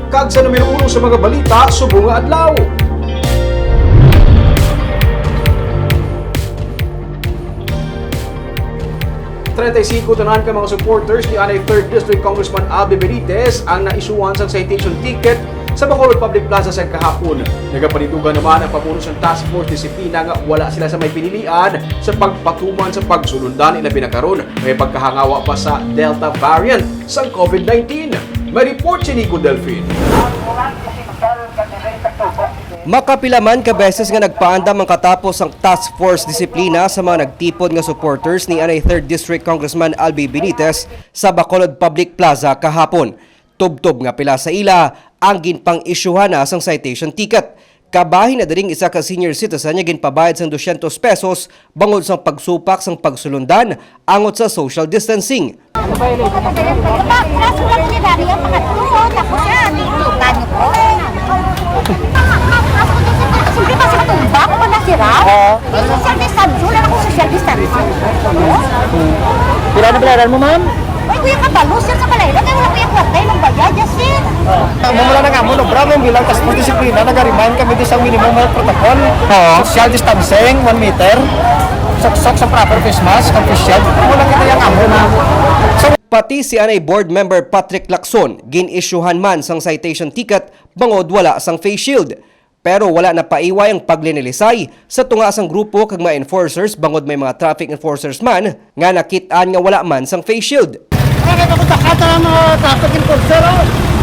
kag sa numero 1 sa mga balita subong nga adlaw. Tanan ka mga supporters ni anay 3rd District Congressman Albi Benitez ang naisyuhan sa citation ticket sa Bacolod Public Plaza sa kahapon. Nagapanitugan naman ang pamuno sa Task Force Disiplina nga wala sila sa may pinili-an sa pagpatuman sa pagsulundan ilabi na karon may pagkahangawa pa sa Delta variant sa COVID-19. May report si Nico Delfin. Makapila man ka beses nga nagpaandam ang katapos ang Task Force Disiplina sa mga nagtipon nga supporters ni anay 3rd District Congressman Albi Benitez sa Bacolod Public Plaza kahapon. Tubtob nga pila sa ila ang ginpang isyuhan na sang citation ticket. Kabahin na diring isa ka senior citizen nga ginpabayad sang 200 pesos bangod sang pagsupak sang pagsulundan angot sa social distancing. Siyempre kasi matumba ko pa nasira. Social distancing. Wala na akong social distancing. Pila na palaran mo, ma'am? Ay, kuya kabalos yan sa balay. Kaya wala kuya kwartay ng bayad, Yasin. Mumula na nga mo, bravo bilang Task Force Disiplina, nag-remind kami din sa minimum health protocol. Social distancing, 1 meter. Sok sa proper face mask, official. Mula kita yung amo na. Pati si anay board member Patrick Lacson gin-isyuhan man sang citation ticket bangod wala sang face shield. Pero wala na paiway ang paglinilisay sa tunga sang grupo kag mga enforcers bangod may mga traffic enforcers man nga nakit-an nga wala man sang face shield. Bakit ako takata ng mga traffic enforcer?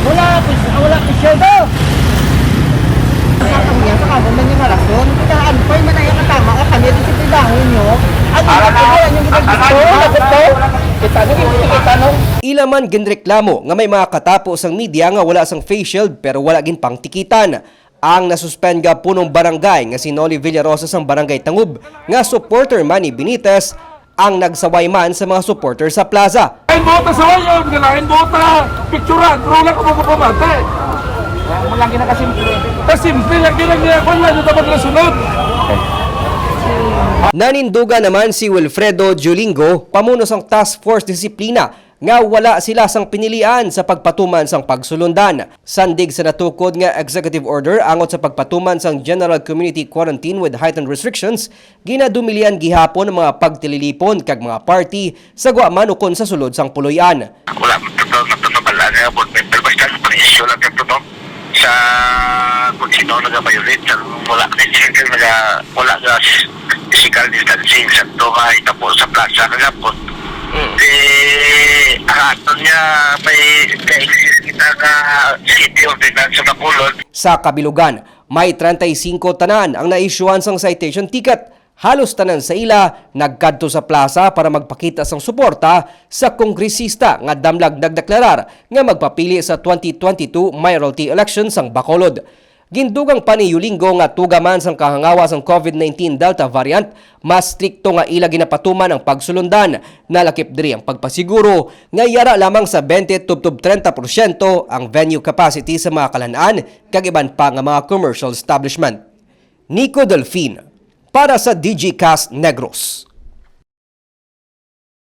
Wala face shield. Nakakamiyan sa kabon lang yung malasyon. Kailangan pa yung manayang katama ka kami dito sa dahon nyo. Ano yung ginagito? Kita nung. Ila man ginreklamo nga may mga katapos sang media nga wala sang face shield pero wala gin pang tikitan. Ang nasuspend nga punong barangay nga si Noli Villarosa sang barangay Tangub nga supporter man ni Benitez ang nagsaway man sa mga supporter sa plaza. Kain bota sa wayon, ganahin bota, picturean, pero wala ko magpapamate. Walang ginakasimple. Kasimple, yung ginagawa nyo dapat na sunod. Naninduga naman si Wilfredo Julingo, pamuno sang Task Force Disiplina, nga wala sila sang pinili-an sa pagpatuman sang pagsulundan. Sandig sa natukod nga executive order angot sa pagpatuman sang General Community Quarantine with heightened restrictions, ginadumilian gihapon ang mga pagtililipon kag mga party sa guaman ukon sa sulod sang puloy-an. Wala matutubala nga board member basta pang-issue lang ito no sa kung sino nag-violate wala nga physical distancing sa tuhay tapos sa plaza kagapon. Aton niya may ka-exist kita nga city ordinance sa Bacolod. Sa kabilugan, may 35 tanan ang naisyuhan sang citation ticket. Halos tanan sa ila nagkadto sa plaza para magpakita sang suporta sa kongresista nga damlag nagdeklarar nga magpapili sa 2022 mayoralty election sang Bacolod. Gindugang pa ni Yulingo nga tugaman sang kahangawa sang COVID-19 Delta variant, mas strikto nga ila ginapatuman ang pagsulundan. Nalakip diri ang pagpasiguro nga yara lamang sa 20-30% ang venue capacity sa mga kalanaan kag iban pa nga mga commercial establishment. Nico Delfin para sa DG Cast Negros.